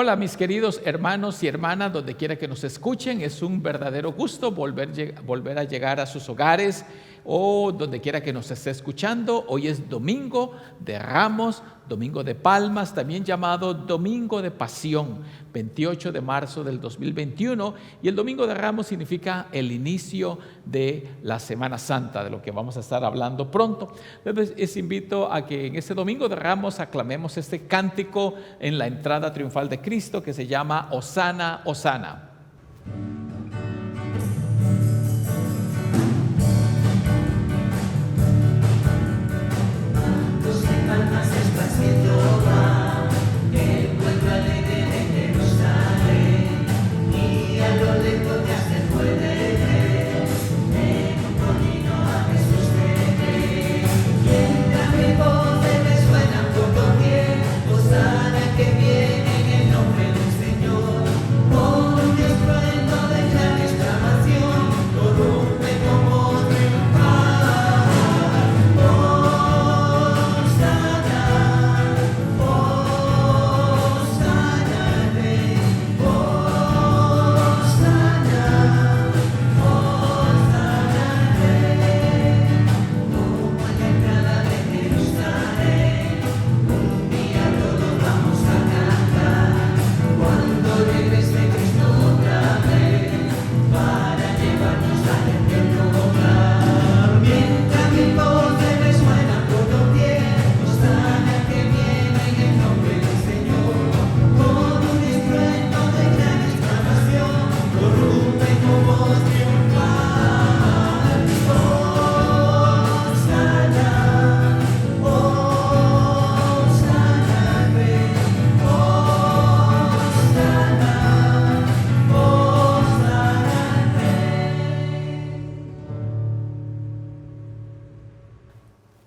Hola mis queridos hermanos y hermanas, donde quiera que nos escuchen, es un verdadero gusto volver a llegar a sus hogares o donde quiera que nos esté escuchando. Hoy es Domingo de Ramos, Domingo de Palmas, también llamado Domingo de Pasión, 28 de marzo del 2021, y el Domingo de Ramos significa el inicio de la Semana Santa, de lo que vamos a estar hablando pronto. Entonces, les invito a que en este Domingo de Ramos aclamemos este cántico en la entrada triunfal de Cristo que se llama Hosana, Hosana.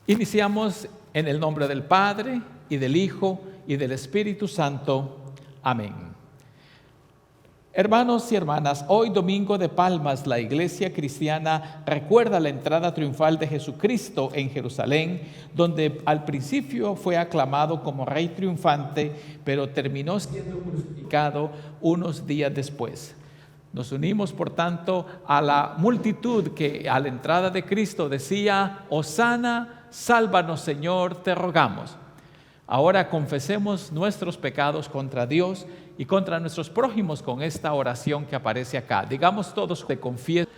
Iniciamos en el nombre del Padre, y del Hijo, y del Espíritu Santo. Amén. Hermanos y hermanas, hoy Domingo de Palmas, la Iglesia cristiana recuerda la entrada triunfal de Jesucristo en Jerusalén, donde al principio fue aclamado como Rey triunfante, pero terminó siendo crucificado unos días después. Nos unimos, por tanto, a la multitud que a la entrada de Cristo decía: Hosana, sálvanos, Señor, te rogamos. Ahora confesemos nuestros pecados contra Dios y contra nuestros prójimos con esta oración que aparece acá. Digamos todos: te confieso,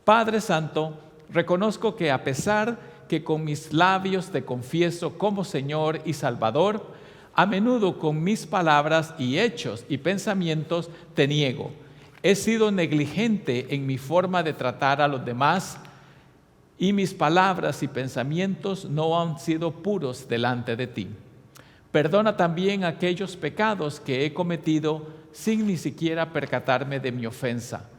Padre Santo, reconozco que a pesar que con mis labios te confieso como Señor y Salvador, a menudo con mis palabras y hechos y pensamientos te niego. He sido negligente en mi forma de tratar a los demás y mis palabras y pensamientos no han sido puros delante de ti. Perdona también aquellos pecados que he cometido sin ni siquiera percatarme de mi ofensa.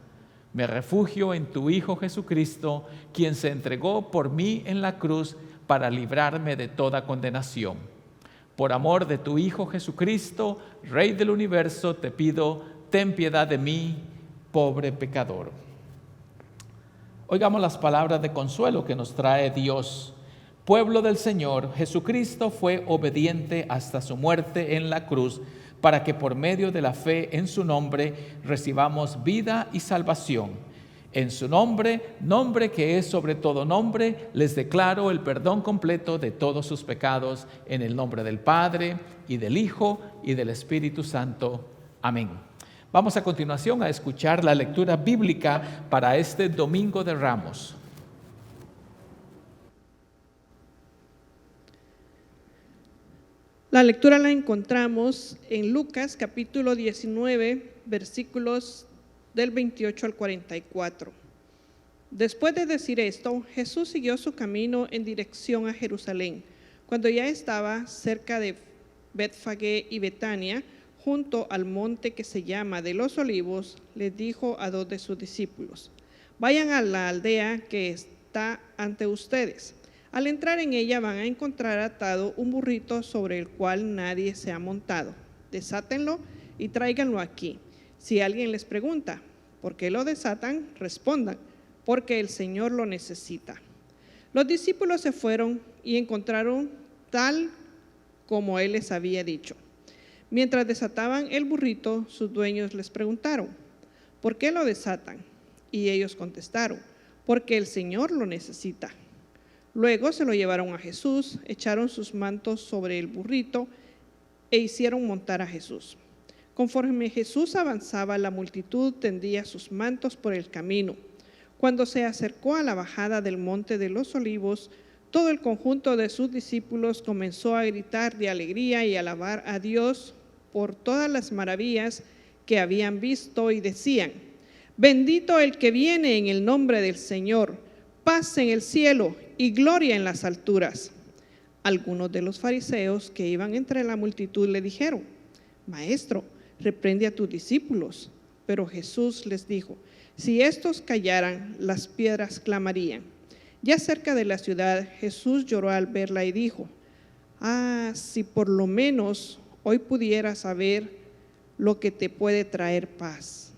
Me refugio en tu Hijo Jesucristo, quien se entregó por mí en la cruz para librarme de toda condenación. Por amor de tu Hijo Jesucristo, Rey del universo, te pido, ten piedad de mí, pobre pecador. Oigamos las palabras de consuelo que nos trae Dios. Pueblo del Señor, Jesucristo fue obediente hasta su muerte en la cruz, para que por medio de la fe en su nombre recibamos vida y salvación. En su nombre, nombre que es sobre todo nombre, les declaro el perdón completo de todos sus pecados, en el nombre del Padre, y del Hijo, y del Espíritu Santo. Amén. Vamos a continuación a escuchar la lectura bíblica para este Domingo de Ramos. La lectura la encontramos en Lucas capítulo 19, versículos del 28 al 44. Después de decir esto, Jesús siguió su camino en dirección a Jerusalén. Cuando ya estaba cerca de Betfagé y Betania, junto al monte que se llama de los Olivos, les dijo a 2 de sus discípulos: vayan a la aldea que está ante ustedes. Al entrar en ella van a encontrar atado un burrito sobre el cual nadie se ha montado. Desátenlo y tráiganlo aquí. Si alguien les pregunta ¿por qué lo desatan?, respondan: porque el Señor lo necesita. Los discípulos se fueron y encontraron tal como Él les había dicho. Mientras desataban el burrito, sus dueños les preguntaron: ¿por qué lo desatan? Y ellos contestaron: porque el Señor lo necesita. Luego se lo llevaron a Jesús, echaron sus mantos sobre el burrito e hicieron montar a Jesús. Conforme Jesús avanzaba, la multitud tendía sus mantos por el camino. Cuando se acercó a la bajada del monte de los Olivos, todo el conjunto de sus discípulos comenzó a gritar de alegría y alabar a Dios por todas las maravillas que habían visto y decían: bendito el que viene en el nombre del Señor, paz en el cielo y gloria en las alturas. Algunos de los fariseos que iban entre la multitud le dijeron: Maestro, reprende a tus discípulos. Pero Jesús les dijo: si estos callaran, las piedras clamarían. Ya cerca de la ciudad, Jesús lloró al verla y dijo: si por lo menos hoy pudieras saber lo que te puede traer paz.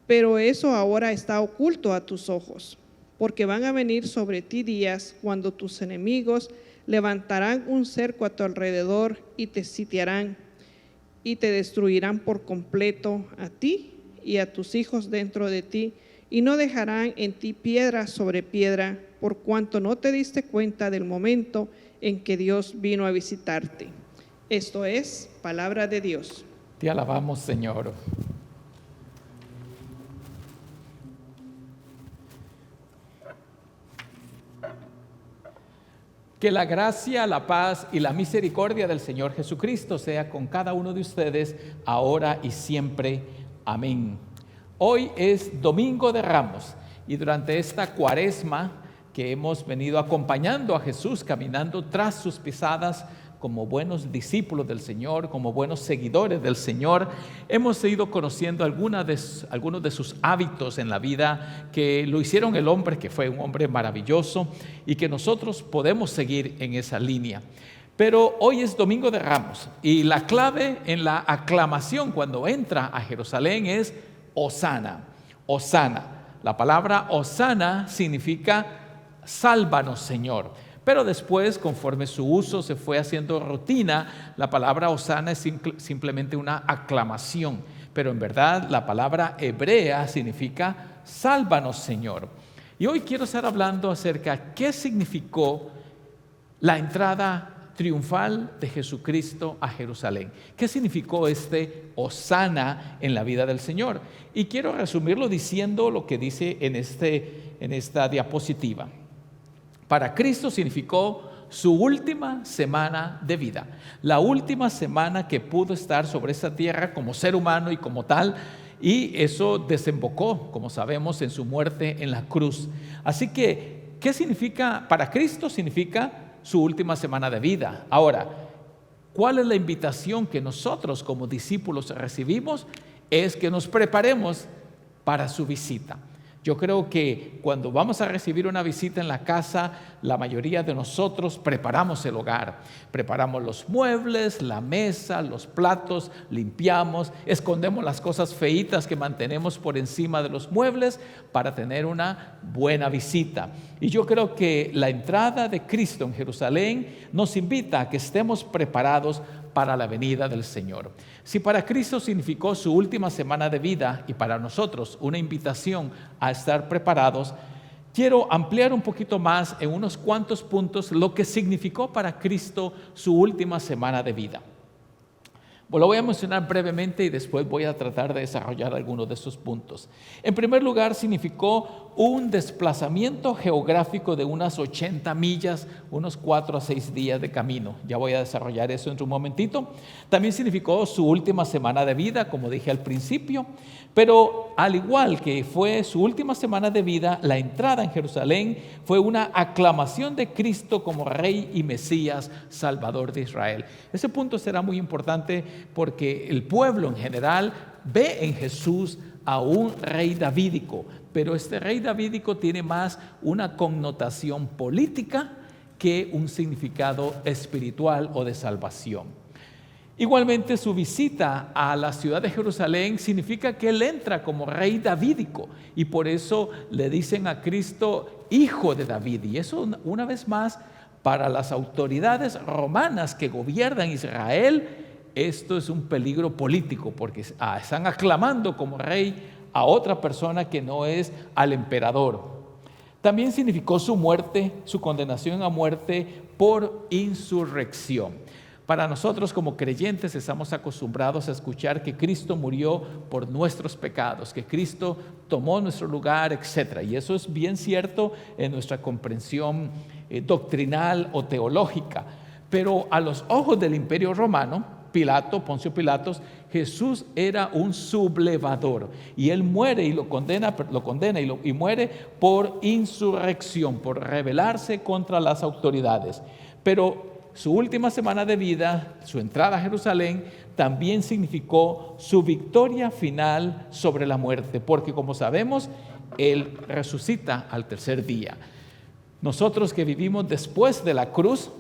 Pero eso ahora está oculto a tus ojos, porque van a venir sobre ti días cuando tus enemigos levantarán un cerco a tu alrededor y te sitiarán y te destruirán por completo a ti y a tus hijos dentro de ti, y no dejarán en ti piedra sobre piedra, por cuanto no te diste cuenta del momento en que Dios vino a visitarte. Esto es palabra de Dios. Te alabamos, Señor. Que la gracia, la paz y la misericordia del Señor Jesucristo sea con cada uno de ustedes, ahora y siempre. Amén. Hoy es Domingo de Ramos y durante esta cuaresma que hemos venido acompañando a Jesús, caminando tras sus pisadas como buenos discípulos del Señor, como buenos seguidores del Señor, hemos ido conociendo algunos de sus hábitos en la vida que lo hicieron el hombre, que fue un hombre maravilloso y que nosotros podemos seguir en esa línea. Pero hoy es Domingo de Ramos y la clave en la aclamación cuando entra a Jerusalén es Hosana. Hosana. La palabra Hosana significa sálvanos, Señor. Pero después, conforme su uso se fue haciendo rutina, la palabra Hosana es simplemente una aclamación. Pero en verdad la palabra hebrea significa sálvanos, Señor. Y hoy quiero estar hablando acerca de qué significó la entrada triunfal de Jesucristo a Jerusalén. ¿Qué significó este Hosana en la vida del Señor? Y quiero resumirlo diciendo lo que dice en esta diapositiva. Para Cristo significó su última semana de vida, la última semana que pudo estar sobre esta tierra como ser humano y como tal, y eso desembocó, como sabemos, en su muerte en la cruz. Así que, ¿qué significa? Para Cristo significa su última semana de vida. Ahora, ¿cuál es la invitación que nosotros como discípulos recibimos? Es que nos preparemos para su visita. Yo creo que cuando vamos a recibir una visita en la casa, la mayoría de nosotros preparamos el hogar, preparamos los muebles, la mesa, los platos, limpiamos, escondemos las cosas feitas que mantenemos por encima de los muebles para tener una buena visita. Y yo creo que la entrada de Cristo en Jerusalén nos invita a que estemos preparados para la venida del Señor. Si para Cristo significó su última semana de vida y para nosotros una invitación a estar preparados, quiero ampliar un poquito más en unos cuantos puntos lo que significó para Cristo su última semana de vida. Lo voy a mencionar brevemente y después voy a tratar de desarrollar algunos de esos puntos. En primer lugar, significó un desplazamiento geográfico de unas 80 millas, unos 4 a 6 días de camino. Ya voy a desarrollar eso en un momentito. También significó su última semana de vida, como dije al principio, pero al igual que fue su última semana de vida, la entrada en Jerusalén fue una aclamación de Cristo como Rey y Mesías, Salvador de Israel. Ese punto será muy importante porque el pueblo en general ve en Jesús a un rey davídico, pero este rey davídico tiene más una connotación política que un significado espiritual o de salvación. Igualmente, su visita a la ciudad de Jerusalén significa que él entra como rey davídico y por eso le dicen a Cristo hijo de David. Y eso, una vez más, para las autoridades romanas que gobiernan Israel, esto es un peligro político porque están aclamando como rey a otra persona que no es al emperador. También significó su muerte, su condenación a muerte por insurrección. Para nosotros como creyentes estamos acostumbrados a escuchar que Cristo murió por nuestros pecados, que Cristo tomó nuestro lugar, etc. Y eso es bien cierto en nuestra comprensión doctrinal o teológica. Pero a los ojos del Imperio Romano, Poncio Pilatos, Jesús era un sublevador y él muere y lo condena y muere por insurrección, por rebelarse contra las autoridades. Pero su última semana de vida, su entrada a Jerusalén, también significó su victoria final sobre la muerte, porque como sabemos, él resucita al tercer día. Nosotros que vivimos después de la cruz,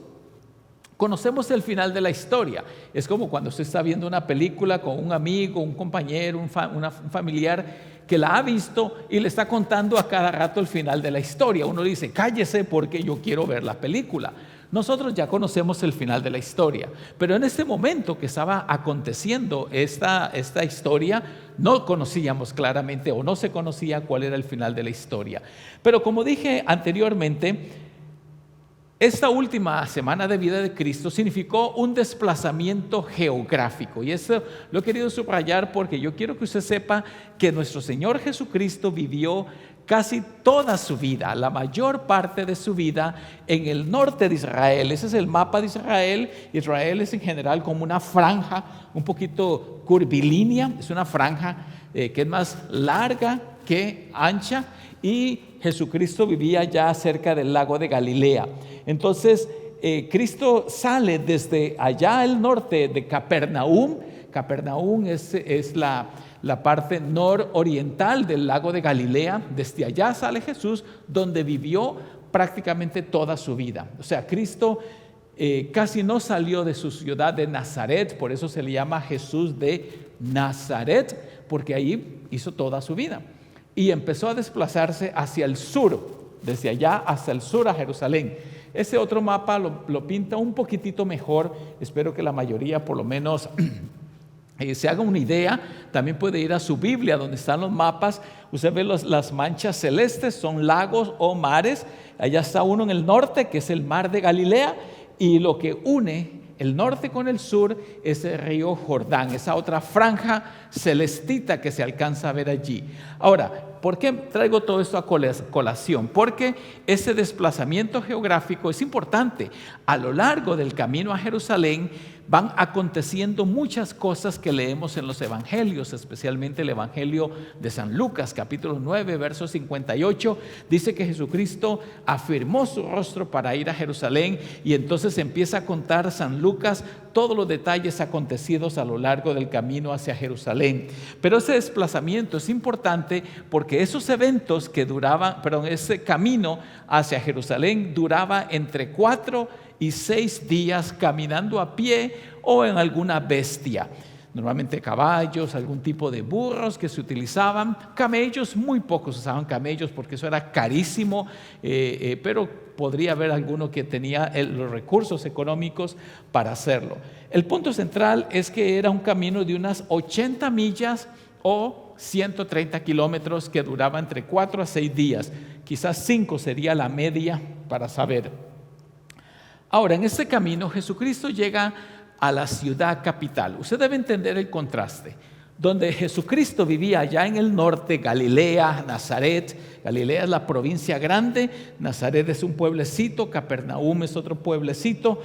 conocemos el final de la historia. Es como cuando usted está viendo una película con un amigo, un compañero, un familiar que la ha visto y le está contando a cada rato el final de la historia. Uno dice, cállese porque yo quiero ver la película. Nosotros ya conocemos el final de la historia, pero en este momento que estaba aconteciendo esta historia, no conocíamos claramente o no se conocía cuál era el final de la historia. Pero como dije anteriormente, esta última semana de vida de Cristo significó un desplazamiento geográfico, y eso lo he querido subrayar porque yo quiero que usted sepa que nuestro Señor Jesucristo vivió casi toda su vida, la mayor parte de su vida en el norte de Israel. Ese es el mapa de Israel. Israel es en general como una franja un poquito curvilínea, es una franja que es más larga que ancha, y Jesucristo vivía ya cerca del lago de Galilea. Entonces Cristo sale desde allá al norte de Capernaum. Capernaum es la parte nororiental del lago de Galilea. Desde allá sale Jesús, donde vivió prácticamente toda su vida. O sea, Cristo casi no salió de su ciudad de Nazaret, por eso se le llama Jesús de Nazaret, porque ahí hizo toda su vida. Y empezó a desplazarse hacia el sur, desde allá hacia el sur a Jerusalén. Ese otro mapa lo pinta un poquitito mejor. Espero que la mayoría por lo menos se haga una idea. También puede ir a su Biblia donde están los mapas. Usted ve las manchas celestes, son lagos o mares. Allá está uno en el norte, que es el mar de Galilea, y lo que une el norte con el sur es el río Jordán, esa otra franja celestita que se alcanza a ver allí. Ahora, ¿por qué traigo todo esto a colación? Porque ese desplazamiento geográfico es importante. A lo largo del camino a Jerusalén van aconteciendo muchas cosas que leemos en los evangelios, especialmente el evangelio de San Lucas, capítulo 9, verso 58. Dice que Jesucristo afirmó su rostro para ir a Jerusalén, y entonces empieza a contar San Lucas todos los detalles acontecidos a lo largo del camino hacia Jerusalén. Pero ese desplazamiento es importante porque esos eventos ese camino hacia Jerusalén duraba entre 4 y 6 días caminando a pie o en alguna bestia. Normalmente caballos, algún tipo de burros que se utilizaban. Camellos, muy pocos usaban camellos porque eso era carísimo, pero podría haber alguno que tenía los recursos económicos para hacerlo. El punto central es que era un camino de unas 80 millas o 130 kilómetros que duraba entre 4 a 6 días. Quizás 5 sería la media para saber. Ahora, en este camino Jesucristo llega a la ciudad capital. Usted debe entender el contraste. Donde Jesucristo vivía allá en el norte, Galilea, Nazaret. Galilea es la provincia grande, Nazaret es un pueblecito, Capernaum es otro pueblecito.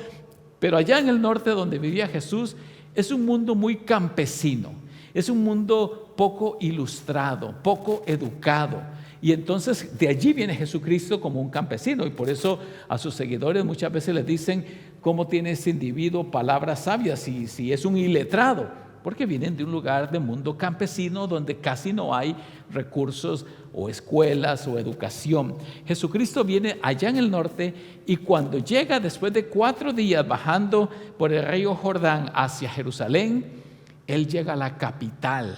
Pero allá en el norte donde vivía Jesús es un mundo muy campesino. Es un mundo poco ilustrado, poco educado. Y entonces de allí viene Jesucristo como un campesino, y por eso a sus seguidores muchas veces les dicen: ¿cómo tiene ese individuo palabras sabias si es un iletrado? Porque vienen de un lugar de mundo campesino donde casi no hay recursos o escuelas o educación. Jesucristo viene allá en el norte, y cuando llega después de 4 días bajando por el río Jordán hacia Jerusalén, Él llega a la capital.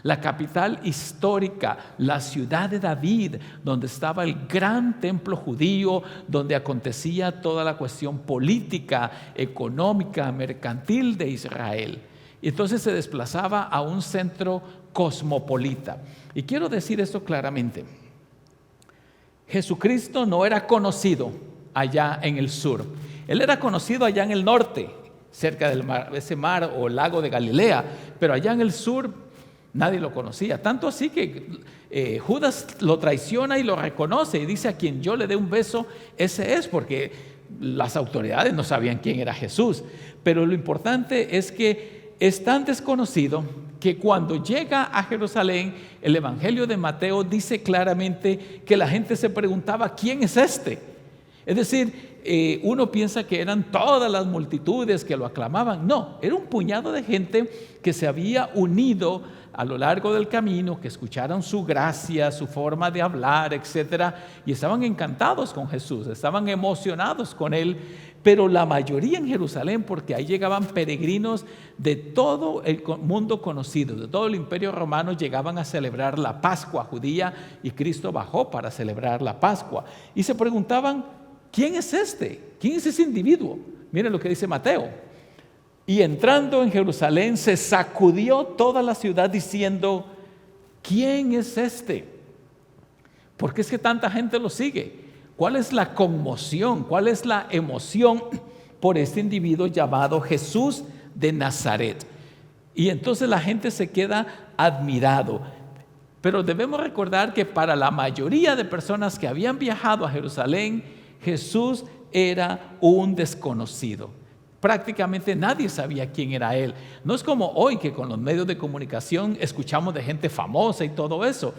la capital histórica, la ciudad de David, donde estaba el gran templo judío, donde acontecía toda la cuestión política, económica, mercantil de Israel. Y entonces se desplazaba a un centro cosmopolita. Y quiero decir esto claramente. Jesucristo no era conocido allá en el sur. Él era conocido allá en el norte, cerca del mar, ese mar o lago de Galilea, pero allá en el sur nadie lo conocía. Tanto así que Judas lo traiciona y lo reconoce y dice: a quien yo le dé un beso, ese es, porque las autoridades no sabían quién era Jesús. Pero lo importante es que es tan desconocido que cuando llega a Jerusalén, el Evangelio de Mateo dice claramente que la gente se preguntaba: ¿quién es este? Es decir, uno piensa que eran todas las multitudes que lo aclamaban. No, era un puñado de gente que se había unido a lo largo del camino, que escucharon su gracia, su forma de hablar, etcétera, y estaban encantados con Jesús, estaban emocionados con él. Pero la mayoría en Jerusalén, porque ahí llegaban peregrinos de todo el mundo conocido, de todo el imperio romano, llegaban a celebrar la Pascua judía, y Cristo bajó para celebrar la Pascua. Y se preguntaban: ¿quién es este? ¿Quién es ese individuo? Miren lo que dice Mateo. Y entrando en Jerusalén, se sacudió toda la ciudad diciendo: ¿quién es este? ¿Por qué es que tanta gente lo sigue? ¿Cuál es la conmoción? ¿Cuál es la emoción por este individuo llamado Jesús de Nazaret? Y entonces la gente se queda admirado. Pero debemos recordar que para la mayoría de personas que habían viajado a Jerusalén, Jesús era un desconocido. Prácticamente nadie sabía quién era él. No es como hoy, que con los medios de comunicación escuchamos de gente famosa y todo eso.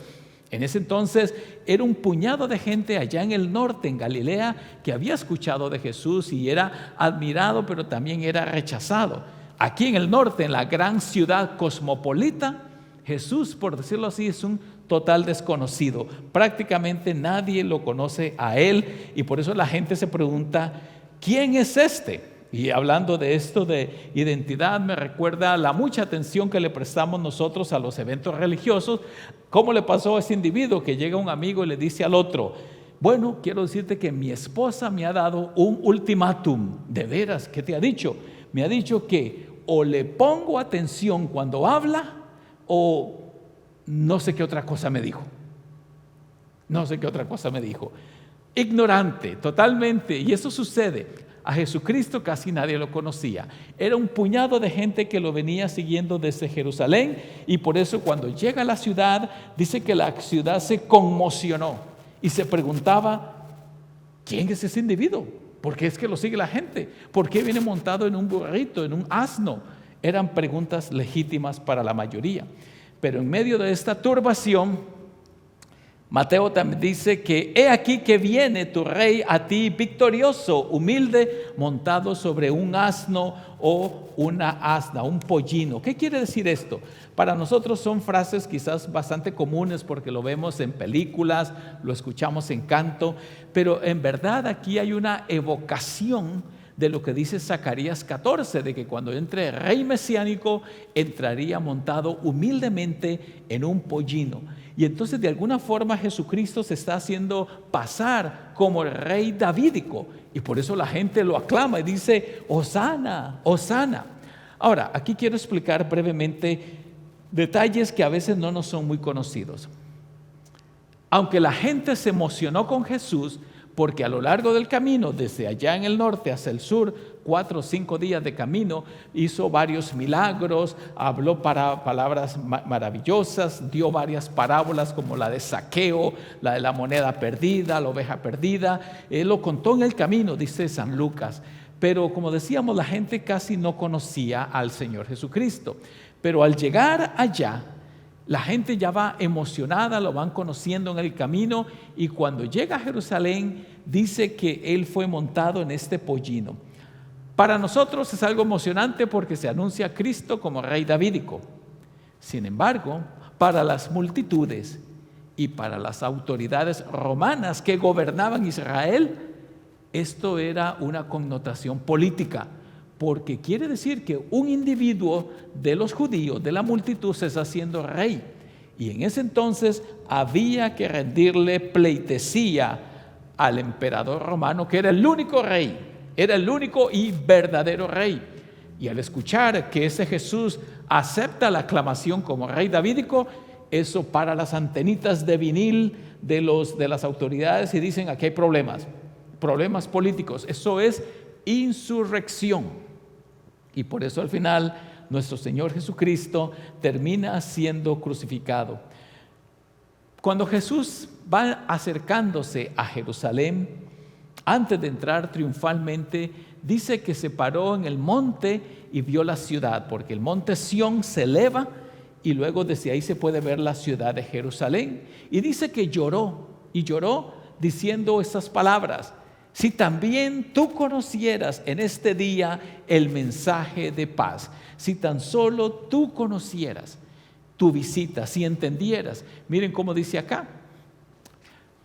En ese entonces era un puñado de gente allá en el norte, en Galilea, que había escuchado de Jesús y era admirado, pero también era rechazado. Aquí en el norte, en la gran ciudad cosmopolita, Jesús, por decirlo así, es un total desconocido. Prácticamente nadie lo conoce a él, y por eso la gente se pregunta: ¿quién es este? Y hablando de esto de identidad, me recuerda la mucha atención que le prestamos nosotros a los eventos religiosos. ¿Cómo le pasó a ese individuo que llega un amigo y le dice al otro: bueno, quiero decirte que mi esposa me ha dado un ultimátum? ¿De veras? ¿Qué te ha dicho? Me ha dicho que o le pongo atención cuando habla, o no sé qué otra cosa me dijo. No sé qué otra cosa me dijo. Ignorante, totalmente. Y eso sucede. A Jesucristo casi nadie lo conocía. Era un puñado de gente que lo venía siguiendo desde Jerusalén, y por eso cuando llega a la ciudad, dice que la ciudad se conmocionó y se preguntaba: ¿quién es ese individuo? ¿Por qué es que lo sigue la gente? ¿Por qué viene montado en un burrito, en un asno? Eran preguntas legítimas para la mayoría. Pero en medio de esta turbación, Mateo también dice que he aquí que viene tu rey a ti victorioso, humilde, montado sobre un asno o una asna, un pollino. ¿Qué quiere decir esto? Para nosotros son frases quizás bastante comunes porque lo vemos en películas, lo escuchamos en canto, pero en verdad aquí hay una evocación de lo que dice Zacarías 14, de que cuando entre el rey mesiánico entraría montado humildemente en un pollino. Y entonces de alguna forma Jesucristo se está haciendo pasar como el rey davídico, y por eso la gente lo aclama y dice: Hosana, Hosana. Ahora, aquí quiero explicar brevemente detalles que a veces no nos son muy conocidos. Aunque la gente se emocionó con Jesús, porque a lo largo del camino, desde allá en el norte hacia el sur, 4 o 5 días de camino, hizo varios milagros, habló palabras maravillosas, dio varias parábolas como la de Zaqueo, la de la moneda perdida, la oveja perdida. Él lo contó en el camino, dice San Lucas. Pero como decíamos, la gente casi no conocía al Señor Jesucristo. Pero al llegar allá, la gente ya va emocionada, lo van conociendo en el camino, y cuando llega a Jerusalén dice que él fue montado en este pollino. Para nosotros es algo emocionante porque se anuncia a Cristo como rey davídico. Sin embargo, para las multitudes y para las autoridades romanas que gobernaban Israel, esto era una connotación política, porque quiere decir que un individuo de los judíos, de la multitud, se está haciendo rey. Y en ese entonces había que rendirle pleitesía al emperador romano, que era el único rey, era el único y verdadero rey. Y al escuchar que ese Jesús acepta la aclamación como rey davídico, eso para las antenitas de vinil de las autoridades y dicen: aquí hay problemas políticos. Eso es insurrección. Y por eso al final nuestro Señor Jesucristo termina siendo crucificado. Cuando Jesús va acercándose a Jerusalén, antes de entrar triunfalmente, dice que se paró en el monte y vio la ciudad, porque el monte Sión se eleva y luego desde ahí se puede ver la ciudad de Jerusalén. Y dice que lloró diciendo estas palabras: si también tú conocieras en este día el mensaje de paz, si tan solo tú conocieras tu visita, si entendieras. Miren cómo dice acá.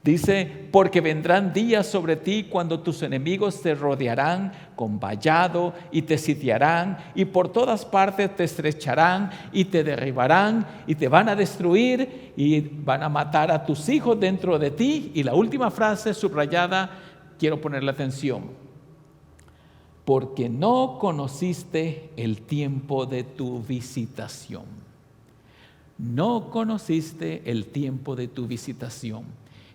Dice: porque vendrán días sobre ti cuando tus enemigos te rodearán con vallado y te sitiarán, y por todas partes te estrecharán y te derribarán y te van a destruir y van a matar a tus hijos dentro de ti. Y la última frase subrayada, quiero ponerle atención: porque no conociste el tiempo de tu visitación. No conociste el tiempo de tu visitación.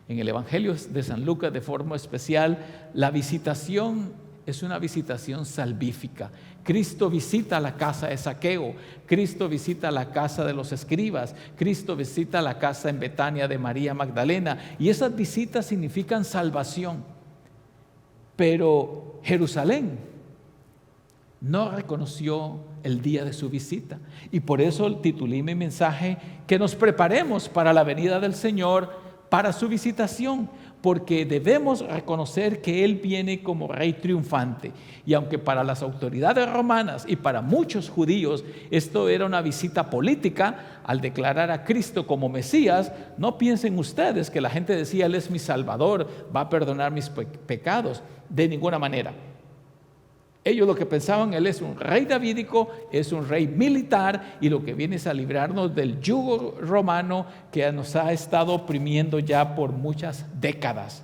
En el Evangelio de San Lucas, de forma especial, la visitación es una visitación salvífica. Cristo visita la casa de Zaqueo, Cristo visita la casa de los escribas, Cristo visita la casa en Betania de María Magdalena, y esas visitas significan salvación. Pero Jerusalén no reconoció el día de su visita, y por eso titulé mi mensaje: que nos preparemos para la venida del Señor, para su visitación, porque debemos reconocer que Él viene como Rey triunfante. Y aunque para las autoridades romanas y para muchos judíos esto era una visita política, al declarar a Cristo como Mesías, no piensen ustedes que la gente decía: Él es mi Salvador, va a perdonar mis pecados. De ninguna manera. Ellos lo que pensaban: Él es un rey davídico, es un rey militar, y lo que viene es a librarnos del yugo romano que nos ha estado oprimiendo ya por muchas décadas.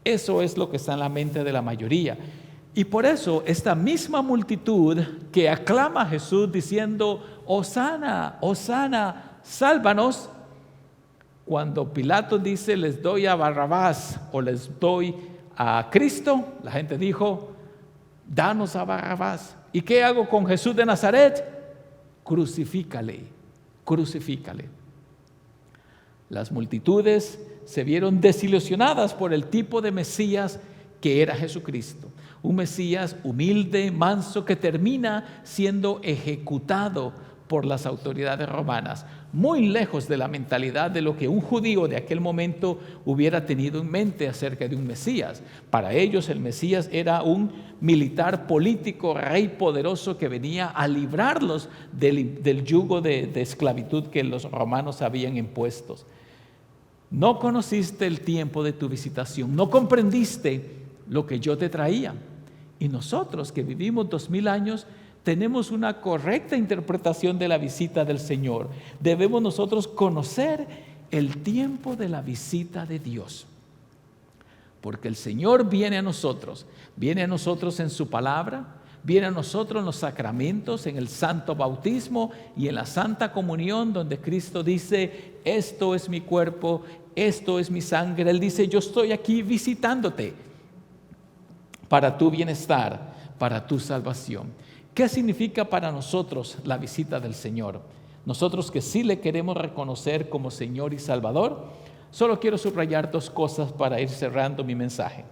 Eso es lo que está en la mente de la mayoría. Y por eso esta misma multitud que aclama a Jesús diciendo: Hosana, Hosana, sálvanos, cuando Pilato dice: les doy a Barrabás o les doy a Cristo, la gente dijo: danos a Barrabás. ¿Y qué hago con Jesús de Nazaret? Crucifícale, crucifícale. Las multitudes se vieron desilusionadas por el tipo de Mesías que era Jesucristo. Un Mesías humilde, manso, que termina siendo ejecutado por las autoridades romanas, muy lejos de la mentalidad de lo que un judío de aquel momento hubiera tenido en mente acerca de un Mesías. Para ellos el Mesías era un militar político, rey poderoso que venía a librarlos del yugo de esclavitud que los romanos habían impuesto. No conociste el tiempo de tu visitación, no comprendiste lo que yo te traía. Y nosotros que vivimos 2000 años tenemos una correcta interpretación de la visita del Señor. Debemos nosotros conocer el tiempo de la visita de Dios, porque el Señor viene a nosotros en su palabra, viene a nosotros en los sacramentos, en el santo bautismo y en la santa comunión, donde Cristo dice: esto es mi cuerpo, esto es mi sangre. Él dice: yo estoy aquí visitándote para tu bienestar, para tu salvación. ¿Qué significa para nosotros la visita del Señor? Nosotros que sí le queremos reconocer como Señor y Salvador, solo quiero subrayar dos cosas para ir cerrando mi mensaje.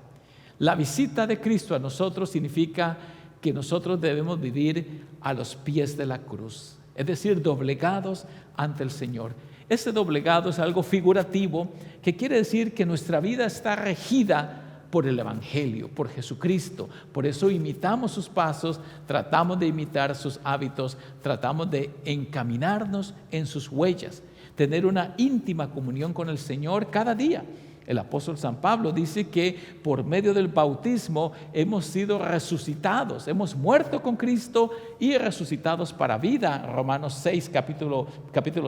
La visita de Cristo a nosotros significa que nosotros debemos vivir a los pies de la cruz, es decir, doblegados ante el Señor. Ese doblegado es algo figurativo que quiere decir que nuestra vida está regida por el Evangelio, por Jesucristo. Por eso imitamos sus pasos, tratamos de imitar sus hábitos, tratamos de encaminarnos en sus huellas, tener una íntima comunión con el Señor cada día. El apóstol San Pablo dice que por medio del bautismo hemos sido resucitados, hemos muerto con Cristo y resucitados para vida. Romanos 6, capítulo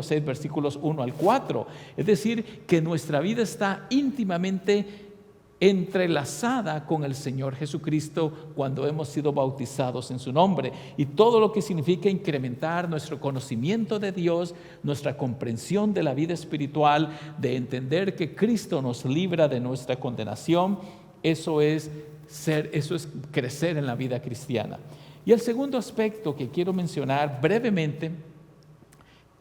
6, versículos 1 al 4. Es decir, que nuestra vida está íntimamente entrelazada con el Señor Jesucristo cuando hemos sido bautizados en su nombre, y todo lo que significa incrementar nuestro conocimiento de Dios, nuestra comprensión de la vida espiritual, de entender que Cristo nos libra de nuestra condenación. Eso es crecer en la vida cristiana. Y el segundo aspecto que quiero mencionar brevemente,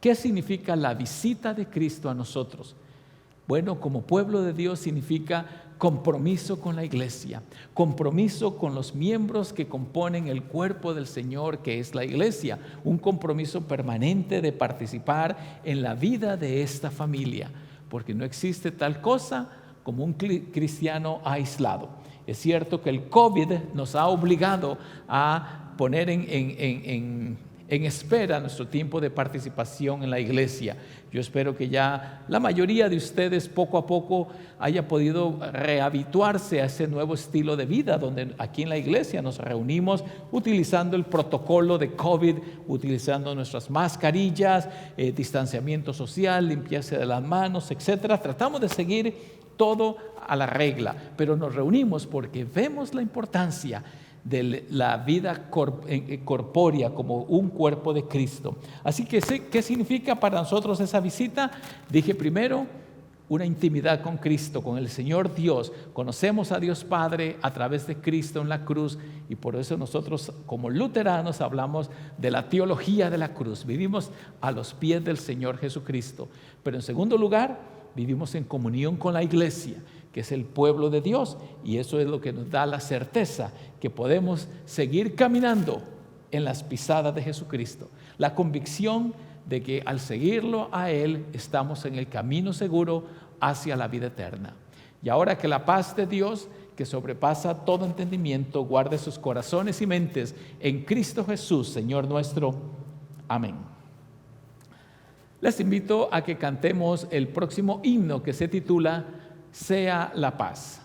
¿qué significa la visita de Cristo a nosotros? Bueno, como pueblo de Dios significa compromiso con la iglesia, compromiso con los miembros que componen el cuerpo del Señor, que es la iglesia, un compromiso permanente de participar en la vida de esta familia, porque no existe tal cosa como un cristiano aislado. Es cierto que el COVID nos ha obligado a poner en espera nuestro tiempo de participación en la iglesia. Yo espero que ya la mayoría de ustedes poco a poco haya podido rehabituarse a ese nuevo estilo de vida, donde aquí en la iglesia nos reunimos utilizando el protocolo de COVID, utilizando nuestras mascarillas, distanciamiento social, limpieza de las manos, etcétera. Tratamos de seguir todo a la regla, pero nos reunimos porque vemos la importancia de la vida corpórea como un cuerpo de Cristo. Así que, ¿qué significa para nosotros esa visita? Dije primero, una intimidad con Cristo, con el Señor Dios. Conocemos a Dios Padre a través de Cristo en la cruz, y por eso nosotros como luteranos hablamos de la teología de la cruz. Vivimos a los pies del Señor Jesucristo. Pero en segundo lugar, vivimos en comunión con la iglesia, que es el pueblo de Dios, y eso es lo que nos da la certeza que podemos seguir caminando en las pisadas de Jesucristo. La convicción de que al seguirlo a Él estamos en el camino seguro hacia la vida eterna. Y ahora que la paz de Dios, que sobrepasa todo entendimiento, guarde sus corazones y mentes en Cristo Jesús, Señor nuestro. Amén. Les invito a que cantemos el próximo himno, que se titula Sea la paz.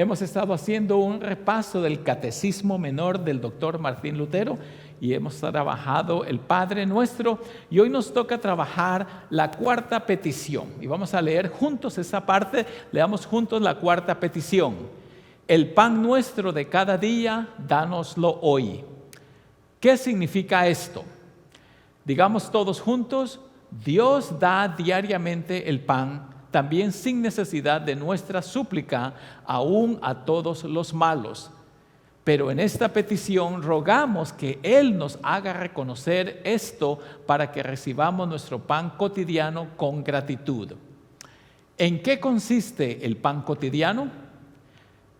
Hemos estado haciendo un repaso del Catecismo Menor del Dr. Martín Lutero y hemos trabajado el Padre Nuestro y hoy nos toca trabajar la cuarta petición y vamos a leer juntos esa parte. Leamos juntos la cuarta petición. El pan nuestro de cada día, dánoslo hoy. ¿Qué significa esto? Digamos todos juntos: Dios da diariamente el pan, también sin necesidad de nuestra súplica, aún a todos los malos. Pero en esta petición rogamos que Él nos haga reconocer esto para que recibamos nuestro pan cotidiano con gratitud. ¿En qué consiste el pan cotidiano?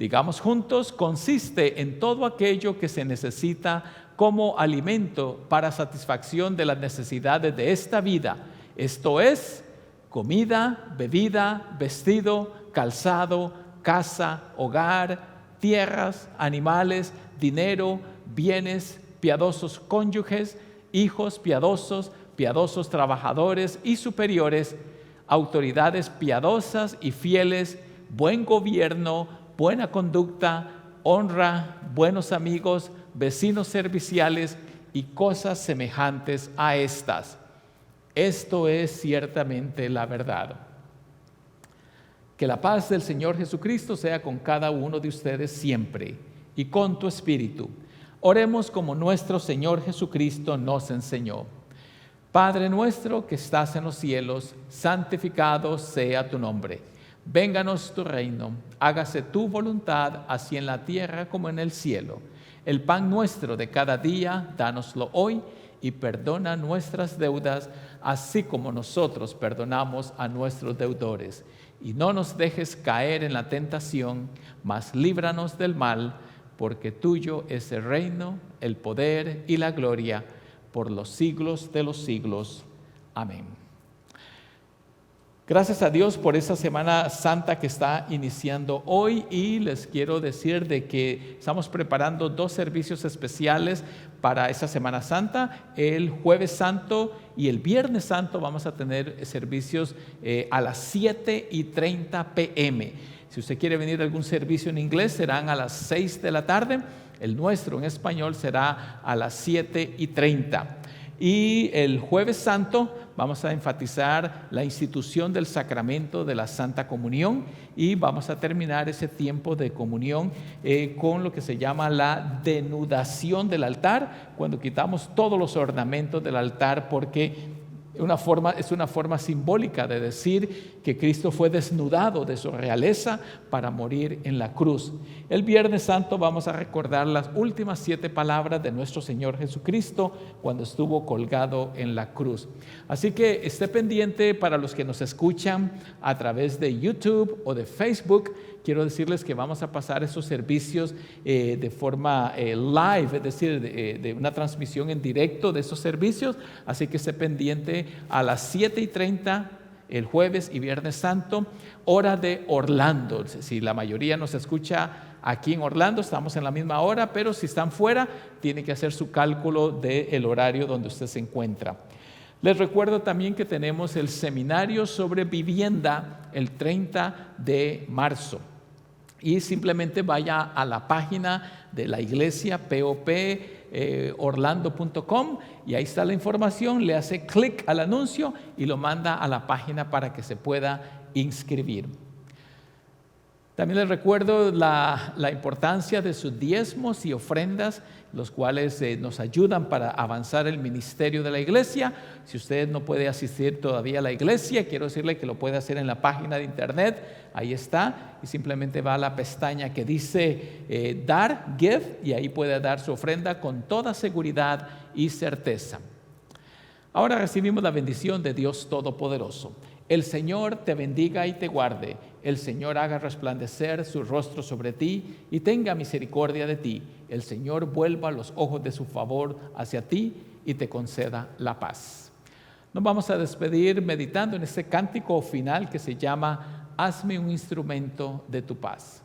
Digamos juntos: consiste en todo aquello que se necesita como alimento para satisfacción de las necesidades de esta vida. Esto es, comida, bebida, vestido, calzado, casa, hogar, tierras, animales, dinero, bienes, piadosos cónyuges, hijos piadosos, piadosos trabajadores y superiores, autoridades piadosas y fieles, buen gobierno, buena conducta, honra, buenos amigos, vecinos serviciales y cosas semejantes a estas. Esto es ciertamente la verdad. Que la paz del Señor Jesucristo sea con cada uno de ustedes siempre y con tu espíritu. Oremos como nuestro Señor Jesucristo nos enseñó. Padre nuestro que estás en los cielos, santificado sea tu nombre. Vénganos tu reino, hágase tu voluntad, así en la tierra como en el cielo. El pan nuestro de cada día, dánoslo hoy, y perdona nuestras deudas, así como nosotros perdonamos a nuestros deudores. Y no nos dejes caer en la tentación, mas líbranos del mal, porque tuyo es el reino, el poder y la gloria, por los siglos de los siglos. Amén. Gracias a Dios por esa Semana Santa que está iniciando hoy y les quiero decir de que estamos preparando 2 servicios especiales para esa Semana Santa. El Jueves Santo y el Viernes Santo vamos a tener servicios a las 7:30 p.m. Si usted quiere venir a algún servicio en inglés, serán a las 6 de la tarde. El nuestro en español será a las 7:30. Y el Jueves Santo vamos a enfatizar la institución del sacramento de la Santa Comunión y vamos a terminar ese tiempo de comunión con lo que se llama la denudación del altar, cuando quitamos todos los ornamentos del altar, porque es una forma simbólica de decir que Cristo fue desnudado de su realeza para morir en la cruz. El Viernes Santo vamos a recordar las últimas 7 palabras de nuestro Señor Jesucristo cuando estuvo colgado en la cruz. Así que esté pendiente para los que nos escuchan a través de YouTube o de Facebook. Quiero decirles que vamos a pasar esos servicios de forma live, es decir, de una transmisión en directo de esos servicios. Así que esté pendiente a las 7:30 el Jueves y Viernes Santo, hora de Orlando. Si la mayoría nos escucha aquí en Orlando, estamos en la misma hora, pero si están fuera, tiene que hacer su cálculo del horario donde usted se encuentra. Les recuerdo también que tenemos el seminario sobre vivienda el 30 de marzo. Y simplemente vaya a la página de la iglesia, poporlando.com, y ahí está la información, le hace clic al anuncio y lo manda a la página para que se pueda inscribir. También les recuerdo la importancia de sus diezmos y ofrendas, los cuales nos ayudan para avanzar el ministerio de la iglesia. Si usted no puede asistir todavía a la iglesia, quiero decirle que lo puede hacer en la página de internet, ahí está, y simplemente va a la pestaña que dice dar, give, y ahí puede dar su ofrenda con toda seguridad y certeza. Ahora recibimos la bendición de Dios Todopoderoso. El Señor te bendiga y te guarde. El Señor haga resplandecer su rostro sobre ti y tenga misericordia de ti. El Señor vuelva los ojos de su favor hacia ti y te conceda la paz. Nos vamos a despedir meditando en este cántico final que se llama Hazme un instrumento de tu paz.